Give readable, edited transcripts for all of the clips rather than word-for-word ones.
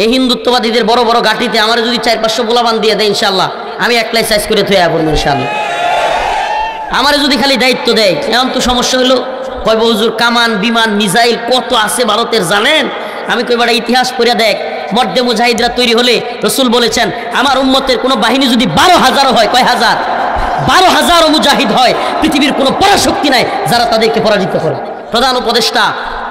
এই হিন্দুত্ববাদীদের বড় বড় গাটিতে আমার যদি 4-500 গোলাবান দিয়ে দেয় ইনশাআল্লাহ আমি একলাই সাইজ করে থুয়া পড়বো ইনশাআল্লাহ। আমার যদি খালি দায়িত্ব দেয়। এখন তো সমস্যা হলো কয় হুজুর কামান বিমান মিসাইল কত আছে ভারতের জানেন? আমি কইবার ইতিহাস পড়ে দেখ, মর্দে মুজাহিদরা তৈরি হলে রসুল বলেছেন আমার উম্মতের কোনো বাহিনী যদি 12,000 হয়, কয় হাজার, 12,000 মুজাহিদ হয়, পৃথিবীর কোনো পরাশক্তি নাই যারা তাদেরকে পরাজিত করে। প্রধান উপদেষ্টা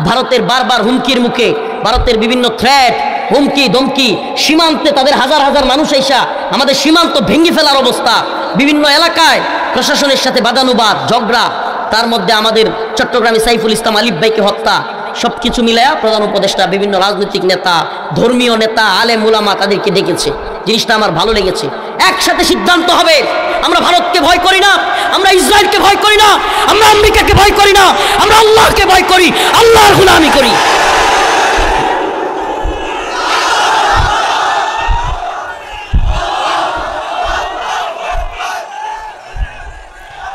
ভারতের বারবার হুমকির মুখে, ভারতের বিভিন্ন থ্রেট হুমকি ধমকি, সীমান্তে তাদের হাজার হাজার মানুষ এসা আমাদের সীমান্ত ভেঙে ফেলার অবস্থা, বিভিন্ন এলাকায় প্রশাসনের সাথে বাদানুবাদ ঝগড়া, তার মধ্যে আমাদের চট্টগ্রামে সাইফুল ইসলাম আলিফ ভাইকে হত্যা, সবকিছু মিলায়া প্রধান উপদেষ্টা বিভিন্ন রাজনৈতিক নেতা, ধর্মীয় নেতা, আলেম উলামা তাদেরকে ডেকেছে। জিনিসটা আমার ভালো লেগেছে। একসাথে সিদ্ধান্ত হবে, আমরা ভারতকে ভয় করি না, আমরা ইসরায়েলকে ভয় করি না, আমরা আমেরিকাকে ভয় করি না, আমরা আল্লাহকে ভয় করি, আল্লাহর গোলামি করি।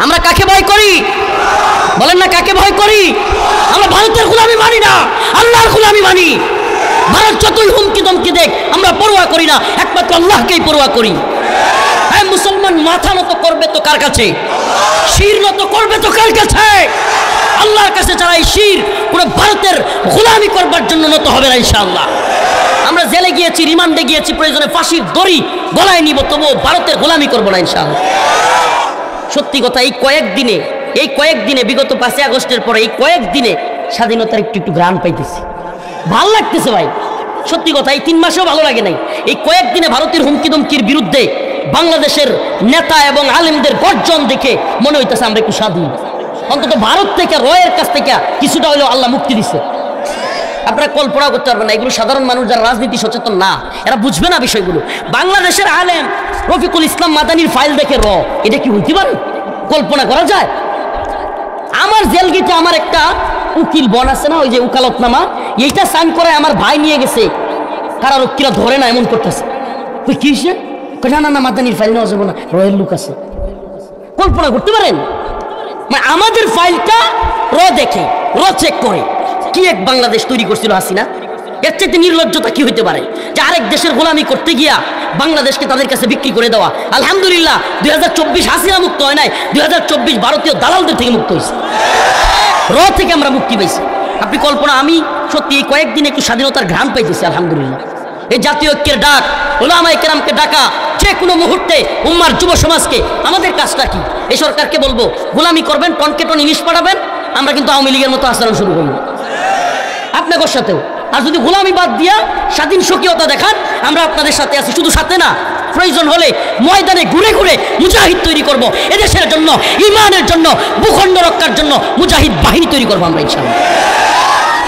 আমরা কাকে ভয় করি বলেন না? কাকে ভয় করি? আমরা ভারতের গোলামি মানি না, আল্লাহর গোলামি মানি। ভারত যতই হুমকি ধমকি দেখ আমরা পরোয়া করি না, একমাত্র আল্লাহকেই পরোয়া করি। হ্যাঁ, মুসলমান মাথা নত করবে তো কার কাছে? শির নত করবে তো কার কাছে? আল্লাহর কাছে ছাড়া এই শির পুরো ভারতের গোলামি করবার জন্য নত হবে না ইনশাআল্লাহ। আমরা জেলে গিয়েছি, রিমান্ডে গিয়েছি, প্রয়োজনে ফাঁসির দড়ি গলায় নিব, তবুও ভারতের গোলামি করবো না ইনশাআল্লাহ। সত্যি কথা, এই কয়েকদিনে বিগত 5ই আগস্টের পরে এই কয়েকদিনে স্বাধীনতার একটু গ্রাণ পাইতেছি, ভাল লাগতেছে ভাই। সত্যি কথা, এই 3 মাসেও ভালো লাগে নাই। এই কয়েকদিনে ভারতের হুমকি ধমকির বিরুদ্ধে বাংলাদেশের নেতা এবং আলেমদের গর্জন দেখে মনে হইতেছে আমরা একটু স্বাধীন। অন্তত ভারত থেকে, রয়ের কাছ থেকে কিছুটা হলেও আল্লাহ মুক্তি দিচ্ছে। আপনারা কল্পনা করতে পারবেন না, এগুলো সাধারণ মানুষ যারা রাজনীতি সচেতন না, এরা বুঝবে না বিষয়গুলো। বাংলাদেশের আলেম রফিকুল ইসলাম মাদানির ফাইল দেখে এটা কি হইতে পারে? কল্পনা করা যায়? আমার জেলগেটে আমার একটা উকিল বন আছে না, ওই যে উকালতনামা, এইটা সাইন করে আমার ভাই নিয়ে গেছে, কারারক্ষীরা ধরে না এমন করতেছে। তুই কি হয়েছে? না না, মাদানির ফাইল নেওয়া যাবে না, রয়ের লোক আছে। কল্পনা করতে পারেন? মানে আমাদের ফাইলটা দেখে চেক করে। কি এক বাংলাদেশ তৈরি করছিল হাসিনা! এর চাইতে নির্লজ্জতা কি হইতে পারে যে আরেক দেশের গোলামি করতে গিয়া বাংলাদেশকে তাদের কাছে বিক্রি করে দেওয়া। আলহামদুলিল্লাহ 2024 হাসিনা মুক্ত হয় নাই, 2024 ভারতীয় দালালদের থেকে মুক্ত হয়েছে, থেকে আমরা মুক্তি পাইছি। আপনি কল্পনা, আমি সত্যি এই কয়েকদিন একটু স্বাধীনতার ঘ্রাণ পাইতেছি আলহামদুলিল্লাহ। এই জাতীয় ঐক্যের ডাক, উলামায়ে কেরামকে ডাকা, যে কোনো মুহূর্তে উম্মার যুব সমাজকে, আমাদের কাজটা কি? এই সরকারকে বলবো গোলামি করবেন, টনকেটন ইলিশ পাঠাবেন, আমরা কিন্তু আওয়ামী লীগের মতো আচরণ শুরু করবো আপনাদের সাথেও। আর যদি গোলামি বাদ দিয়া স্বাধীন স্বকীয়তা দেখান, আমরা আপনাদের সাথে আছি। শুধু সাথে না, প্রয়োজন হলে ময়দানে ঘুরে ঘুরে মুজাহিদ তৈরি করব, এদেশের জন্য, ইমানের জন্য, ভূখণ্ড রক্ষার জন্য মুজাহিদ বাহিনী তৈরি করবো আমরা ইনশাআল্লাহ।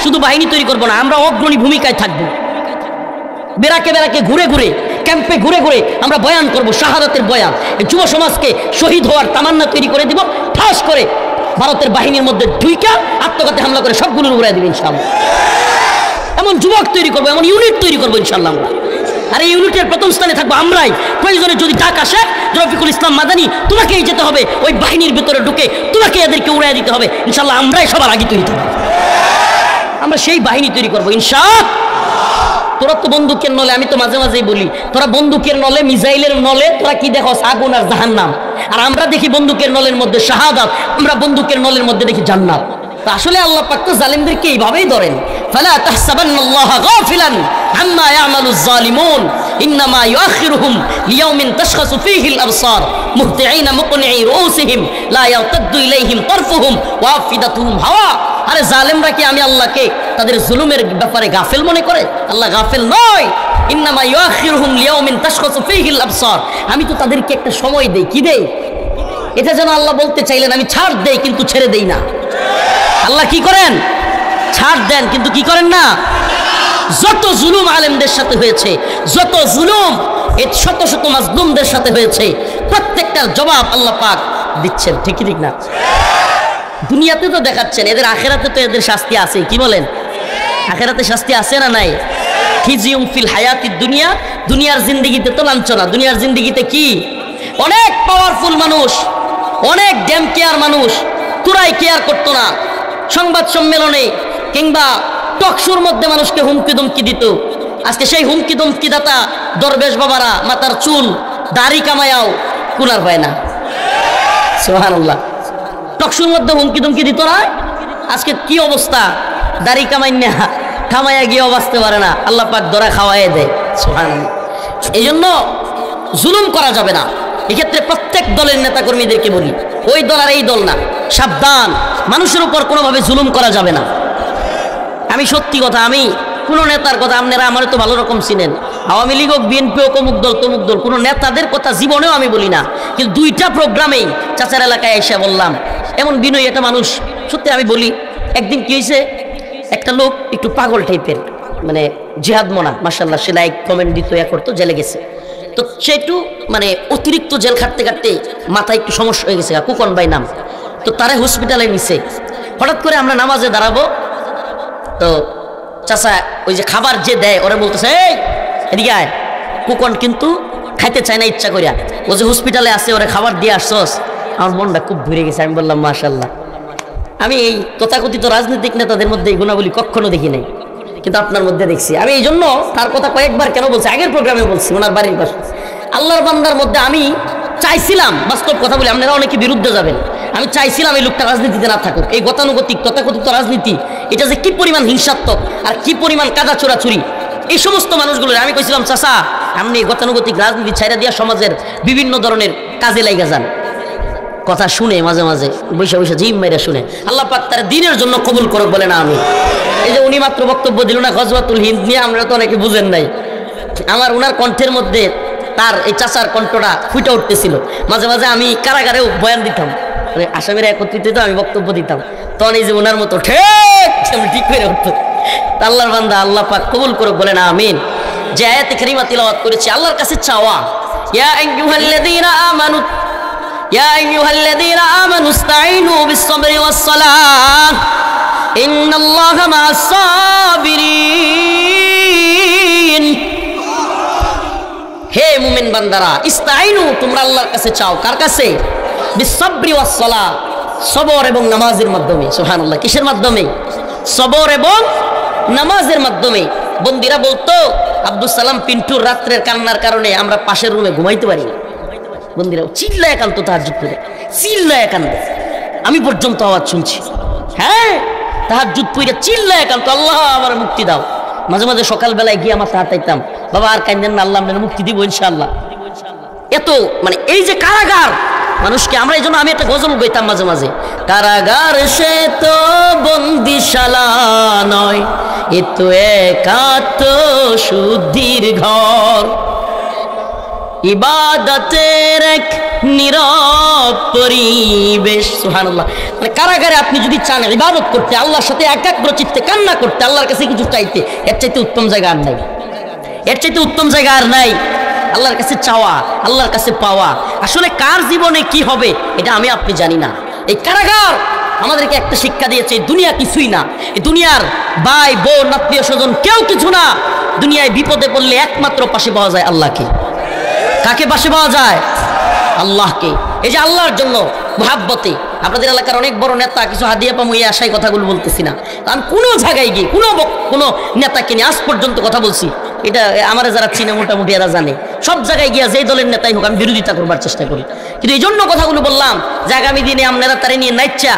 শুধু বাহিনী তৈরি করবো না, আমরা অগ্রণী ভূমিকায় থাকবো। বেরাকে বেরাকে ঘুরে ঘুরে, ক্যাম্পে ঘুরে ঘুরে আমরা বয়ান করব, শাহাদাতের বয়ান। যুব সমাজকে শহীদ হওয়ার তামান্না তৈরি করে দিব, ঠাস করে ভারতের বাহিনীর মধ্যে ঢুইকা আত্মঘাতী হামলা করে সবগুলোর উড়াই দিব ইনশাআল্লাহ। এমন যুবক তৈরি করবো, এমন ইউনিট তৈরি করবো ইনশাআল্লাহ আমরা। আর এই ইউনিটের প্রথম স্থানে থাকবো আমরাই। প্রয়োজনে যদি ডাক আসে রফিকুল ইসলাম মাদানি তোমাকেই যেতে হবে, ওই বাহিনীর ভিতরে ঢুকে তোমাকে এদেরকে উড়াই দিতে হবে, ইনশাআল্লাহ আমরাই সবার আগে তৈরি থাকবো। আমরা সেই বাহিনী তৈরি করবো ইনশাআল্লাহ। তোরা তো বন্দুকের নলে, আমি তো মাঝে মাঝেই বলি, তোরা বন্দুকের নলে, মিসাইলের নলে তোরা কি দেখো? আগুন আর জাহান্নাম। আর আমরা দেখি বন্দুকের নলের মধ্যে শাহাদাত, আমরা বন্দুকের নলের মধ্যে দেখি জান্নাত। আসলে আল্লাহ পাক তো জালিমদেরকে এইভাবেই ধরেন। ফালা তাহসাবান্নাল্লাহা গাফিলান আম্মা ইয়ামালুজ জালিমুন ইন্নামা ইউআখিরুহুম লিয়াউমিন তাশখাসু ফীহিল আবসার মুহতিঈনা মুকনিঈ রুউসিহিম লা ইয়ারতাদ্দু ইলাইহিম তারফুহুম ওয়া আফিদাতুহুম হাওয়া। আরে জালেমরা কি আমি আল্লাহকে তাদের জুলুমের ব্যাপারে গাফেল মনে করে? আল্লাহ গাফেল নয়। ইন্নামা ইউআখিরুহুম লিয়াউমিন তাশখাসু ফীহিল আবসার, আমি তো তাদেরকে একটা সময় দেই। কি দেই? এটা যেন আল্লাহ বলতে চাইলেন আমি ছাড় দেই কিন্তু ছেড়ে দেই না। আল্লাহ কি করেন? ছাড় দেন কিন্তু কি করেন না। যত জুলুম আলেমদের সাথে হয়েছে, যত জুলুম এই শত শত মাজলুমদের সাথে হয়েছে, প্রত্যেকটার জবাব আল্লাহ পাক দিচ্ছেন। ঠিক ঠিক না? দুনিয়াতে তো দেখাচ্ছেন, এদের আখেরাতে তো এদের শাস্তি আছে। কি বলেন? আখেরাতে শাস্তি আছে না নাই? খিজিউম ফিল হায়াতিদ দুনিয়া, দুনিয়ার জিন্দেগিতে তো লাঞ্ছনা। দুনিয়ার জিন্দেগিতে কি অনেক পাওয়ারফুল মানুষ, অনেক ড্যাম কেয়ার মানুষ, তোরাই কেয়ার করতো না। সংবাদ সম্মেলনে কিংবা টকশোর মধ্যে মানুষকে হুমকি ধমকি দিত, আজকে সেই হুমকি দমকি দাতা দরবেশ বাবারা মাথার চুল দাড়ি কামায়াও কুলার পায় না। সুবহানাল্লাহ। টকশুর মধ্যে হুমকি দমকি দিত না, আজকে কি অবস্থা, দাড়ি কামাই না কামাইয়া গিয়েও বাঁচতে পারে না, আল্লাহ পাক ধরা খাওয়াই দেয়। সুবহানাল্লাহ। এই জন্য জুলুম করা যাবে না। এক্ষেত্রে প্রত্যেক দলের নেতাকর্মীদেরকে বলি, ওই দল আর এই দল না, সাবধান, মানুষের উপর কোনোভাবে জুলুম করা যাবে না। আমি সত্যি কথা, আমি কোনো নেতার কথা, আপনারা আমার তো ভালো রকম চিনেন, আওয়ামী লীগ হোক বিএনপি হোক অমুক দল তমুক দল, কোনো নেতাদের কথা জীবনেও আমি বলি না। কিন্তু দুইটা প্রোগ্রামেই চাচার এলাকায় এসে বললাম, এমন বিনয়ী একটা মানুষ, সত্যি আমি বলি। একদিন কি হয়েছে, একটা লোক একটু পাগল টাইপের, মানে জিহাদ মোনা, মাশাআল্লাহ, সে লাইক কমেন্ট দিত, ইয়া করতো, জেলে গেছে। তো সে একটু মানে অতিরিক্ত জেল খাটতে খাটতে মাথায় একটু সমস্যা হয়ে গেছে, কুকন ভাই নাম। তো তারে হসপিটালে নিছে। হঠাৎ করে আমরা নামাজে দাঁড়াবো, তো চাচা ওই যে খাবার যে দেয় ওরা বলতেছে, এই এদিকে আয়, কুকন কিন্তু খাইতে চায় না ইচ্ছা করিয়া, ও যে হসপিটালে আছে ওরা খাবার দিয়ে আসছস। আমার মনটা খুব ভরে গেছে, আমি বললাম মাশাআল্লাহ। আমি এই তথাকথিত রাজনৈতিক নেতাদের মধ্যে এই গুণাবলী কখনো দেখি নাই, কিন্তু আপনার মধ্যে দেখছি। আমি এই জন্য তার কথা কয়েকবার কেন বলছি, আগের প্রোগ্রামে বলছি, ওনার বাড়ির পাশে আল্লাহর বান্দার মধ্যে আমি চাইছিলাম, বাস্তব কথা বলি, আপনারা অনেকে বিরুদ্ধে যাবেন, আমি চাইছিলাম এই লোকটা রাজনীতিতে না থাকুক। এই গতানুগতিক তথাকথিত রাজনীতি, এটা যে কি পরিমাণ হিংসাত্মক আর কি পরিমাণ কাদা চোরাচুরি, এই সমস্ত মানুষগুলোর আমি কইছিলাম, চাচা আপনি গতানুগতিক রাজনীতি ছাইরা দিয়া সমাজের বিভিন্ন ধরনের কাজে লাইগা যান। কথা শুনে মাঝে মাঝে বৈশা বৈশা জিম মেরে শুনে, আল্লাহ পাক তার দিনের জন্য কবুল করুক বলে না আমি। এই যে উনি মাত্র বক্তব্য দিল না গজওয়াতুল হিন্দ নিয়ে, আমরা তো অনেকে বুঝেন নাই। আমার ওনার কণ্ঠের মধ্যে তার এই চাচার কণ্ঠটা ফুটে উঠতেছিল। মাঝে মাঝে আমি কারাগারেও বয়ান দিতাম, মানে আসামিরা একত্রিত হইতো, আমি বক্তব্য দিতাম, তখন এই যে ওনার মতো ঠিক করে উঠতো। আল্লাহর বান্দা আল্লাহ পাক কবুল করুক বলে না আমিন। যে আয়াতে কারিমা তিলাওয়াত করেছি, আল্লাহর কাছে চাওয়া, ইয়া আইয়ুহাল্লাযীনা আমানু ইয়া আইয়ুহাল্লাযীনা আমানু ইসতাঈনু বিস-সাবরি ওয়াস-সালাহ ইন্নাল্লাহা মা'আস-সাবিরিন। হে মুমিন বান্দারা, ইস্তাঈনু, তোমরা আল্লাহর কাছে চাও। কার কাছে? বিস-সাবরি ওয়াস-সালাহ, সবর এবং নামাজের মাধ্যমে। সুবহানাল্লাহ। কিসের মাধ্যমে? সবর এবং নামাজের মাধ্যমে। বন্দিরা বলতো, আব্দুল সালাম পিন্টুর রাত্রের কান্নার কারণে আমরা পাশের রুমে ঘুমাইতে পারি না। বন্দিরা চিল্লায় কান্ত, তাহাজ্জুদ করে চিল্লায় কান্দে, আমি পর্যন্ত আওয়াজ শুনছি। হ্যাঁ, তাহাজ্জুদ পড়ে চিল্লায় কান্ত, আল্লাহ আমার মুক্তি দাও। মাঝে মাঝে সকালবেলায় গিয়ে আমার হাতাইতাম, বাবা আর কান্দেন না, আল্লাহ আপনার মুক্তি দিব ইনশাআল্লাহ। এত মানে এই যে কারাগার মানুষকে, আমরা এই জন্য আমি একটা গজল গাইতাম মাঝে মাঝে, কারাগার সে তো বন্দিশালা নয়, এ তো একাত্ম শুদ্ধির ঘর, ইবাদতের এক নীরব পরিবেশ। সুবহানাল্লাহ। মানে কারাগারে আপনি যদি চান ইবাদত করতে, আল্লাহর সাথে একাগ্র চিত্তে কান্না করতে, আল্লাহর কাছে কিছু চাইতে, এর চাইতে উত্তম জায়গা আর নাই, এর চাইতে উত্তম জায়গা আর নাই। আল্লাহর কাছে চাওয়া, আল্লাহর কাছে পাওয়া। আসলে কার জীবনে কি হবে এটা আমি আপনি জানি না। এই কারাগার আমাদেরকে একটা শিক্ষা দিয়েছে, এই দুনিয়া কিছুই না, এই দুনিয়ার ভাই বোন আত্মীয় স্বজন কেউ কিছু না। দুনিয়ায় বিপদে পড়লে একমাত্র পাশে পাওয়া যায় আল্লাহকে। কাকে পাশে পাওয়া যায়? আল্লাহকে। এই যে আল্লাহর জন্য মুহাব্বতে, আপনাদের এলাকার অনেক বড় নেতা, কিছু হাদিয়া পামু এই আশায় কথাগুলো বলতেছি না, আমি কোনো জায়গায় গিয়ে কোনো নেতাকে নিয়ে আজ পর্যন্ত কথা বলছি, এটা আমার যারা চিনে মোটামুটি এরা জানে, সব জায়গায় গিয়া যেই দলের নেতাই হোক আমি বিরোধিতা করবার চেষ্টা করি। কিন্তু এই জন্য কথাগুলো বললাম যে আগামী দিনে আপনারা তারে নিয়ে নাইচ্ছা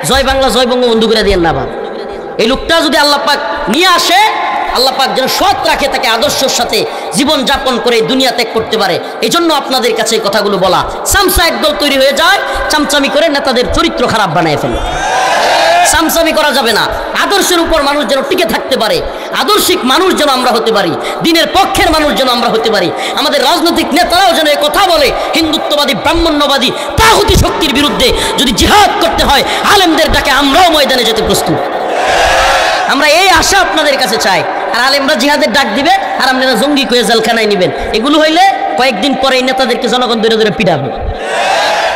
জয় বাংলা জয় বঙ্গবন্ধু করে দিয়ে না। এই লোকটা যদি আল্লাহ পাক নিয়ে আসে, আল্লাহ পাক যেন সৎ রাখে, তাকে আদর্শের সাথে জীবন যাপন করে দুনিয়া ত্যাগ করতে পারে। এই জন্য আপনাদের কাছে এই কথাগুলো বলা। সামসা একদল তৈরি হয়ে যায়, চামচামি করে নেতাদের চরিত্র খারাপ বানায় ফেলে। সামসামি করা যাবে না। আদর্শের উপর মানুষ যেন টিকে থাকতে পারে, আদর্শিক মানুষ যেন আমরা হতে পারি, দিনের পক্ষের মানুষ যেন আমরা হতে পারি। আমাদের রাজনৈতিক নেতারাও যেন এই কথা বলে, হিন্দুত্ববাদী ব্রাহ্মণ্যবাদী তাগুতি শক্তির বিরুদ্ধে যদি জিহাদ করতে হয়, আলেমদের ডাকে আমরাও ময়দানে যেতে প্রস্তুত। আমরা এই আশা আপনাদের কাছে চাই। আর আলেমরা জিহাদের ডাক দিবে আর আপনারা জঙ্গি করে জেলখানায় নেবেন, এগুলো হইলে কয়েকদিন পরে এই নেতাদেরকে জনগণ ধরে ধরে পিটাবে।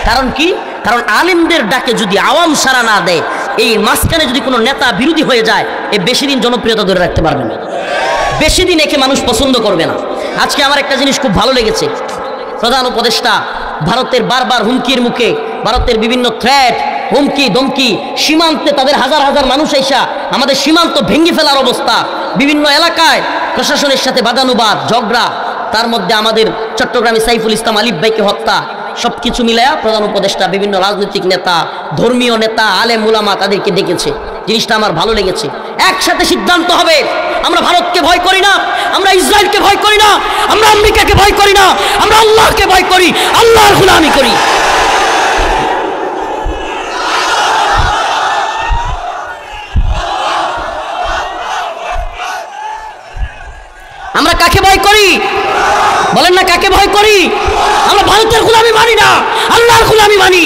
কারণ কি? কারণ আলেমদের ডাকে যদি আওয়াম সারা না দেয়, এই মাঝখানে যদি কোনো নেতা বিরোধী হয়ে যায়, এ বেশি দিন জনপ্রিয়তা ধরে রাখতে পারবে না, বেশি দিন একে মানুষ পছন্দ করবে না। আজকে আমার একটা জিনিস খুব ভালো লেগেছে, প্রধান উপদেষ্টা ভারতের বারবার হুমকির মুখে, ভারতের বিভিন্ন থ্রেট, হুমকি ধমকি, সীমান্তে তাদের হাজার হাজার মানুষ এসা আমাদের সীমান্ত ভেঙে ফেলার অবস্থা, বিভিন্ন এলাকায় প্রশাসনের সাথে বাদানুবাদ ঝগড়া, তার মধ্যে আমাদের চট্টগ্রামে সাইফুল ইসলাম আলিফ ভাইকে হত্যা, সবকিছু মিলায়া প্রধান উপদেষ্টা, বিভিন্ন রাজনৈতিক নেতা, ধর্মীয় নেতা, আলেম উলামা তাদেরকে ডেকেছে। জিনিসটা আমার ভালো লেগেছে। একসাথে সিদ্ধান্ত হবে, আমরা ভারতকে ভয় করি না, আমরা ইসরায়েলকে ভয় করি না, আমরা আমেরিকাকে ভয় করি না, আমরা আল্লাহকে ভয় করি, আল্লাহর গোলামি করি। আমরা কাকে ভয় করি বলেন না, কাকে ভয় করি? আমরা ভারতের গোলামি মানি না, আল্লাহর গোলামি মানি।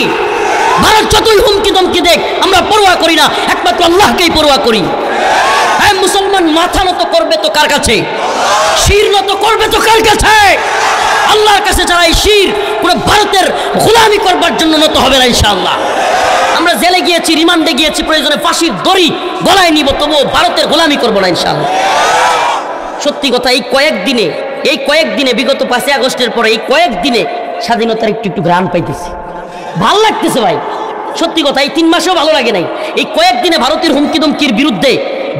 ভারত যতই হুমকি দমকি দেখ আমরা পরোয়া করি না, একমাত্র আল্লাহকেই পরোয়া করি। হ্যাঁ, মুসলমান মাথা নত করবে তো কার কাছে? শির নত করবে তো কার কাছে? আল্লাহর কাছে। যারা এই শির পুরো ভারতের গোলামি করবার জন্য নত হবে না ইনশাআল্লাহ। আমরা জেলে গিয়েছি, রিমান্ডে গিয়েছি, প্রয়োজনে ফাঁসির দড়ি গলায় নিব, তবুও ভারতের গোলামি করবো না ইনশাআল্লাহ। সত্যি কথা, এই কয়েকদিনে বিগত 5ই আগস্টের পরে এই কয়েকদিনে স্বাধীনতার একটু ঘ্রাণ পাইতেছি, ভাল লাগতেছে ভাই। সত্যি কথা, এই 3 মাসেও ভালো লাগে নাই। এই কয়েকদিনে ভারতের হুমকি ধমকির বিরুদ্ধে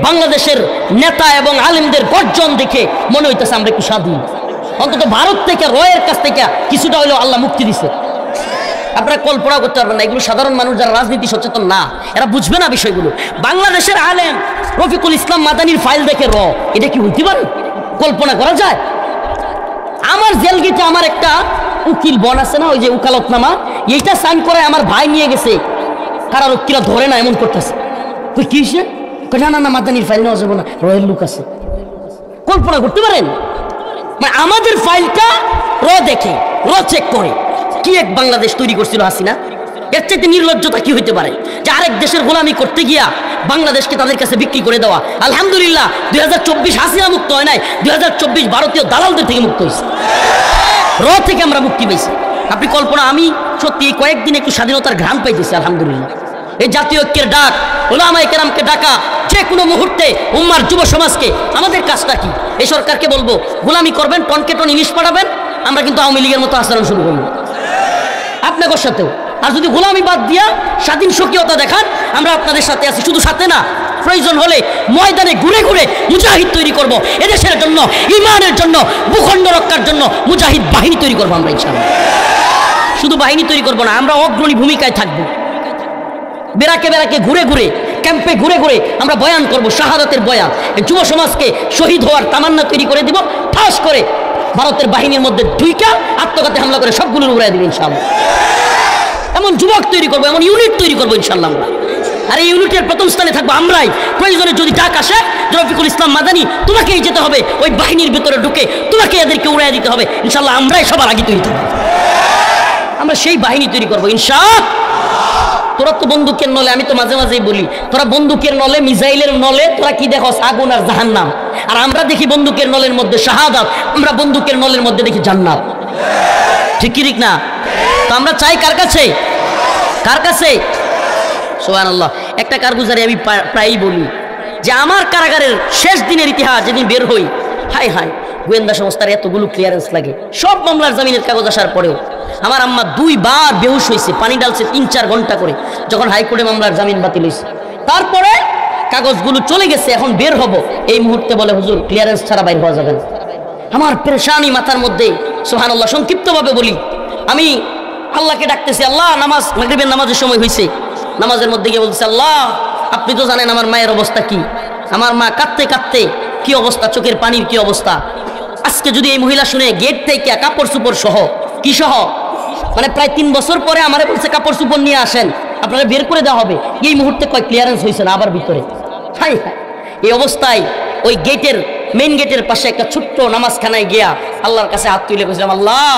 বাংলাদেশের নেতা এবং আলেমদের গর্জন দেখে মনে হইতেছে আমরা একটু স্বাধীন। অন্তত ভারত থেকে, রয়ের কাছ থেকে কিছুটা হলেও আল্লাহ মুক্তি দিছে। আপনারা কল্পনা করতে পারবেন না, এগুলো সাধারণ মানুষ যারা রাজনীতি সচেতন না, এরা বুঝবে না বিষয়গুলো। বাংলাদেশের আলেম রফিকুল ইসলাম মাদানির ফাইল দেখে এটা কি হইতে পারে? কল্পনা করা যায়? আমার জেল গেটে আমার একটা উকিল বোন আছে না, ওই যে উকালতনামা, এইটা সাইন করে আমার ভাই নিয়ে গেছে, কারারক্ষীরা ধরে না এমন করতেছে। তুই কি হয়েছে? না মাদানির ফাইল নেওয়া যাবে না, রয়ের লোক আছে। কল্পনা করতে পারেন? মানে আমাদের ফাইলটা দেখে, চেক করে। কি এক বাংলাদেশ তৈরি করছিল হাসিনা! এর চাইতে নির্লজ্জতা কি হইতে পারে যে আরেক দেশের গোলামি করতে গিয়া বাংলাদেশকে তাদের কাছে বিক্রি করে দেওয়া। আলহামদুলিল্লাহ 2024 হাসিনা মুক্ত হয় নাই, 2024 ভারতীয় দালালদের থেকে মুক্ত হয়েছে, থেকে আমরা মুক্তি পেয়েছি। আপনি কল্পনা, আমি সত্যি এই কয়েকদিন একটু স্বাধীনতার ঘ্রাণ পাইতেছি আলহামদুলিল্লাহ। এই জাতীয় ঐক্যের ডাক, উলামায়ে কেরামকে ডাকা, যে কোনো মুহূর্তে উম্মার যুব সমাজকে, আমাদের কাজটা কি? এই সরকারকে বলবো গোলামি করবেন, টনকেটন ইলিশ পাঠাবেন, আমরা কিন্তু আওয়ামী লীগের মতো আচরণ শুরু করবো আপনাদের সাথেও। আর যদি গোলামি বাদ দিয়া স্বাধীন স্বকীয়তা দেখান, আমরা আপনাদের সাথে আছি। শুধু সাথে না, প্রয়োজন হলে ময়দানে ঘুরে ঘুরে মুজাহিদ তৈরি করব, এদেশের জন্য, ইমানের জন্য, ভূখণ্ড রক্ষার জন্য মুজাহিদ বাহিনী তৈরি করবো আমরা ইনশাআল্লাহ। শুধু বাহিনী তৈরি করবো না, আমরা অগ্রণী ভূমিকায় থাকবো। বেরাকে বেরাকে ঘুরে ঘুরে, ক্যাম্পে ঘুরে ঘুরে আমরা বয়ান করব, শাহাদাতের বয়ান। যুব সমাজকে শহীদ হওয়ার তামান্না তৈরি করে দিব, ঠাস করে ভারতের বাহিনীর মধ্যে ঢুইকা আত্মঘাতী হামলা করে সবগুলোর উড়াই দিব ইনশাআল্লাহ। এমন যুবক তৈরি করবো, এমন ইউনিট তৈরি করবো ইনশাআল্লাহ আমরা। আর এই ইউনিটের প্রথম স্থানে থাকবো আমরাই। প্রয়োজনে যদি ডাক আসে রফিকুল ইসলাম মাদানি, তোমাকেই যেতে হবে, ওই বাহিনীর ভিতরে ঢুকে তোমাকে এদেরকে উড়াই দিতে হবে, ইনশাআল্লাহ আমরাই সবার আগে তৈরি থাকবো। আমরা সেই বাহিনী তৈরি করবো ইনশাআল্লাহ। তোরা তো বন্দুকের নলে, আমি তো মাঝে মাঝেই বলি, তোরা বন্দুকের নলে, মিসাইলের নলে তোরা কি দেখো? আগুন আর জাহান্নাম। আর আমরা দেখি বন্দুকের নলের মধ্যে শাহাদাত, আমরা বন্দুকের নলের মধ্যে দেখি জান্নাত। ঠিক কি ঠিক না? তো আমরা চাই কার কাছে? কার কাছে? সুবহানাল্লাহ। একটা কারগুজারি আমি প্রায়ই বলি যে আমার কারাগারের শেষ দিনের ইতিহাস যেদিন বের হই, হায় হায়, গোয়েন্দা সংস্থার এতগুলো ক্লিয়ারেন্স লাগে, সব মামলার জামিনের কাগজ আসার পরেও আমার আম্মা 2 বার বেহুশ হয়েছে, পানি ডালছে 3-4 ঘন্টা করে, যখন হাইকোর্টে মামলার জামিন বাতিল হয়েছে। তারপরে কাগজগুলো চলে গেছে, এখন বের হব, এই মুহূর্তে বলে হুজুর ক্লিয়ারেন্স ছাড়া বাইর হওয়া যাবে না। আমার পেরেশানি মাথার মধ্যে। সুবহানাল্লাহ। সংক্ষিপ্তভাবে বলি, আমি আল্লাহকে ডাকতেছি, আল্লাহ, নামাজ, মাগরিবের নামাজের সময় হয়েছে, নামাজের মধ্যে গিয়ে বলতেছি, আল্লাহ আপনি তো জানেন আমার মায়ের অবস্থা কি, আমার মা কাঁদতে কাঁদতে কি অবস্থা, চোখের পানির কি অবস্থা। আজকে যদি এই মহিলা শুনে গেট থেকে কাপড় চুপড় সহ, কি সহ, মানে প্রায় 3 বছর পরে আমারে বলছে কাপড় চুপড় নিয়ে আসেন, আপনারা বের করে দেওয়া হবে, এই মুহূর্তে কয় ক্লিয়ারেন্স হয়েছে না আবার ভিতরে। হাই হাই, এই অবস্থায় ওই গেটের, মেইন গেটের পাশে একটা ছোট্ট নামাজখানায় গিয়া আল্লাহর কাছে হাত তুলে বলছিলাম, আল্লাহ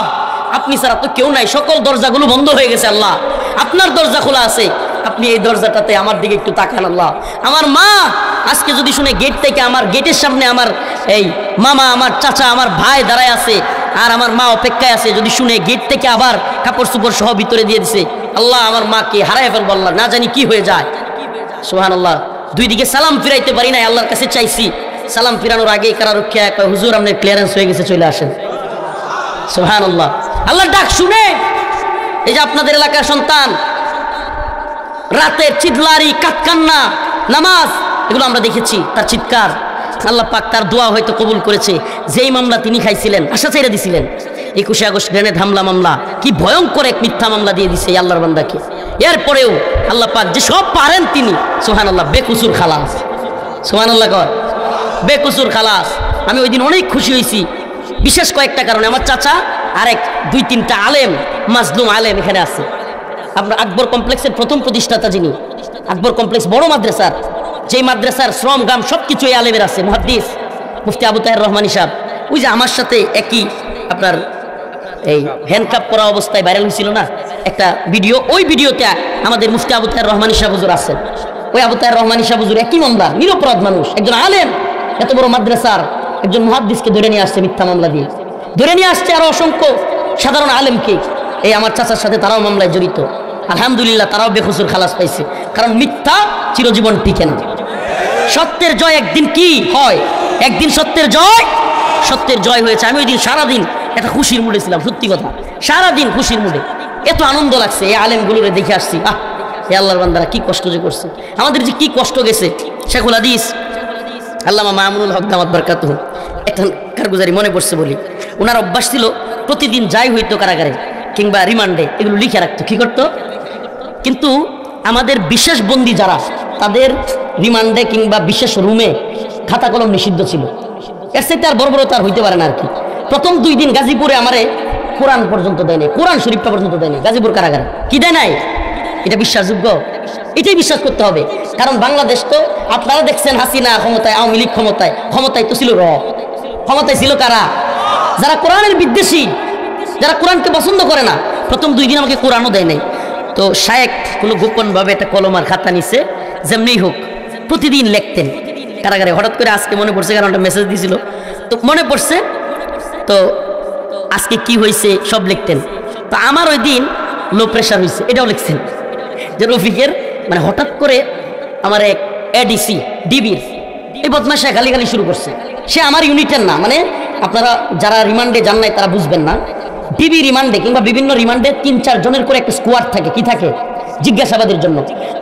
আপনি ছাড়া তো কেউ নাই, সকল দরজাগুলো বন্ধ হয়ে গেছে, আল্লাহ আপনার দরজা খোলা আছে, আপনি এই দরজাটাতে আমার দিকে একটু তাকান আল্লাহ। আমার মা আজকে যদি শুনে গেট থেকে, আমার গেটের সামনে আমার এই মামা, আমার চাচা, আমার ভাই দাঁড়ায় আছে, আর আমার মা অপেক্ষায় আছে, যদি শুনে গেট থেকে আবার কাপড় চুপড় সহ ভিতরে দিয়ে দিছে, আল্লাহ আমার মাকে হারায় ফেলবো, আল্লাহ না জানি কি হয়ে যায়। সুবহানাল্লাহ। 2 দিকে সালাম ফিরাইতে পারি নাই, আল্লাহর কাছে চাইছি, সালাম ফিরানোর আগে কারারক্ষী কয়, হুজুর আপনার ক্লিয়ারেন্স হয়ে গেছে, চলে আসেন। সুবহানাল্লাহ। আল্লাহর ডাক শুনে এই যে আপনাদের এলাকার সন্তান রাতের চিৎলারি, কাতকান্না, নামাজ, এগুলো আমরা দেখেছি, তার চিৎকার, আল্লাহ পাক তার দোয়া হয়তো কবুল করেছে। যেই মামলা তিনি খাইছিলেন, আশা ছেড়ে দিছিলেন, 21 আগস্ট গ্রেনেড হামলা মামলা, কি ভয়ঙ্কর এক মিথ্যা মামলা দিয়ে দিছে আল্লাহর বান্দাকে। এরপরেও আল্লাহ পাক যে সব পারেন তিনি, সুবহানাল্লাহ, বেকসুর খালাস। সুবহানাল্লাহ কর, বেকসুর খালাস। আমি ওই দিন অনেক খুশি হয়েছি, বিশেষ কয়েকটা কারণে। আমার চাচা আরেক 2-3টা আলেম, মাজলুম আলেম এখানে আছে। আপনার আকবর কমপ্লেক্সের প্রথম প্রতিষ্ঠাতা যিনি, আকবর কমপ্লেক্স বড় মাদ্রাসার, যেই মাদ্রাসার শ্রম গাম সব কিছু এই আলেমের আছে, মুহাদ্দিস মুফতি আবু তাহের রহমানী সাহেব। ওই যে আমার সাথে একই আপনার এই হ্যান্ডকাপ করা অবস্থায় ভাইরাল হয়েছিল না একটা ভিডিও, ওই ভিডিওতে আমাদের মুফতি আবু তাহের রহমানী সাহেব হুজুর আছেন। ওই আবু তাহের রহমানী সাহেব হুজুর একই মামলার নিরপরাধ মানুষ, একজন আলেম, এত বড় মাদ্রাসার একজন মুহাদ্দিসকে ধরে নিয়ে আসছে মিথ্যা মামলা দিয়ে, ধরে নিয়ে আসছে আরো অসংখ্য সাধারণ আলেমকে। এই আমার চাচার সাথে তারাও মামলায় জড়িত, আলহামদুলিল্লাহ তারাও বেকসুর খালাস পাইছে। কারণ মিথ্যা চিরজীবন টিকে না, সত্যের জয় একদিন কি হয়, একদিন সত্যের জয় হয়েছে। আমি ওই দিন সারাদিন একটা খুশির মুডে ছিলাম, সত্যি কথা, সারাদিন খুশির মুডে, এত আনন্দ লাগছে। এই আলেমগুলোরে দেখে আসছি, এ আল্লাহর বান্দারা কি কষ্ট যে করছে, আমাদের যে কি কষ্ট গেছে। শেখুল হাদিস আল্লামা মামুনুল হক দামাত বারকাতুহু একটা কারগুজারি মনে পড়ছে বলি, ওনার অভ্যাস ছিল প্রতিদিন যাই হইতো কারাগারে কিংবা রিমান্ডে এগুলো লিখে রাখতো। কি করতো? কিন্তু আমাদের বিশেষ বন্দী যারা, তাদের রিমান্ডে কিংবা বিশেষ রুমে খাতা কলম নিষিদ্ধ ছিল। এর সাথে আর বর্বরতা হইতে পারে না আর কি। প্রথম 2 দিন গাজীপুরে আমারে কোরআন পর্যন্ত দেয় নাই, কোরআন শরীফটা পর্যন্ত দেয় নাই গাজীপুর কারাগারে। কি দেয় নাই? এটা বিশ্বাসযোগ্য? এটাই বিশ্বাস করতে হবে। কারণ বাংলাদেশ তো আপনারা দেখছেন, হাসিনা ক্ষমতায়, আওয়ামী লীগ ক্ষমতায় তো ছিল ক্ষমতায় ছিল কারা? যারা কোরআনের বিদ্বেষী, যারা কোরআনকে পছন্দ করে না। প্রথম 2 দিন আমাকে কোরআনও দেয় নাই। তো শায়েখ কোনো গোপনভাবে একটা কলম আর খাতা নিছে, যেমনি হোক প্রতিদিন লিখতেন কারাগারে। হঠাৎ করে আজকে মনে পড়ছে, কারণ একটা মেসেজ দিয়েছিল, তো মনে পড়ছে, তো আজকে কি হয়েছে সব লিখতেন। তো আমার ওই দিন লো প্রেশার হয়েছে, এটাও লিখছেন যে রফিকের মানে হঠাৎ করে আমার এক এডিসি ডিবির এই বদমাশা গালিগালি শুরু করছে। সে আমার ইউনিটের না, মানে আপনারা যারা রিমান্ডে যান নাই তারা বুঝবেন না। ডিবি রিমান্ডে কিংবা বিভিন্ন রিমান্ডে 3-4 জনের করে একটা স্কোয়াড থাকে। কি থাকে? জিজ্ঞাসাবাদের জন্য।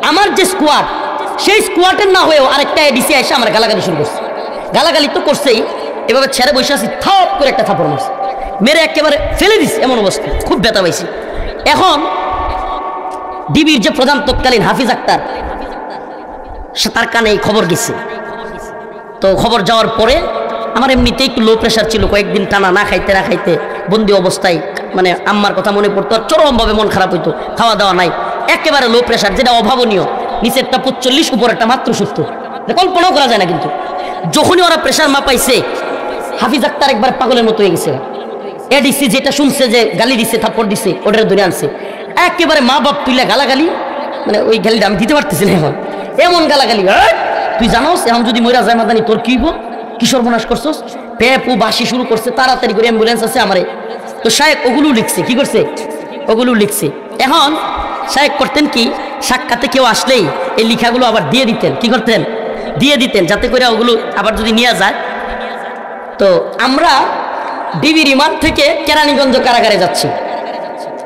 আমার যে স্কোয়াড, সেই স্কোয়াডের না হয়েও আরেকটা এডিসি এসে আমার গালাগালি শুরু করছে। গালাগালি তো করছেই, এভাবে ছেড়ে বসে আছি, থাপ করে একটা থাপড় মারছে, মেরে একেবারে ফেলে দিচ্ছে, এমন অবস্থা, খুব ব্যথা পাইছি। এখন ডিবির যে প্রধান তৎকালীন হাফিজ আক্তার, তার কানে এই খবর গেছে। তো খবর যাওয়ার পরে আমার এমনিতেই একটু লো প্রেশার ছিল, কয়েকদিন টানা না খাইতে বন্দি অবস্থায়, মানে আম্মার কথা মনে পড়তো, আর চরমভাবে মন খারাপ হইতো, খাওয়া দাওয়া নাই, একেবারে লো প্রেশার, যেটা অভাবনীয়। নিচেরটা 45, উপরেরটা মাত্র 70, কল্পনাও করা যায় না। কিন্তু যখনই ওরা প্রেশার মাপাইছে, হাফিজ আক্তার একবার পাগলের মতো হয়ে গেছে। এডিসি যেটা শুনছে যে গালি দিচ্ছে, থাপ্পড় দিচ্ছে, ওটার ধরে আনছে, একেবারে মা বাপ তুইলা গালাগালি, মানে ওই গালিটা আমি দিতে পারতেছি না এখন, এমন গালাগালি। তুই জানোস এখন যদি মইরা যায় মাদানি তোর কি হইব, কি সর্বনাশ করছস, পেপু বাসি শুরু করছে, তাড়াতাড়ি করে অ্যাম্বুলেন্স আছে আমারে। তো শায়েক ওগুলো লিখছে, কি করছে, ওগুলো লিখছে। এখন শায়েক করতেন কি, সাক্ষাতে কেউ আসলেই এই লেখাগুলো আবার দিয়ে দিতেন। কি করতেন? দিয়ে দিতেন, যাতে করে ওগুলো আবার যদি নিয়ে যায়। তো আমরা ডিবি রিমান্ড থেকে কেরানীগঞ্জ কারাগারে যাচ্ছি।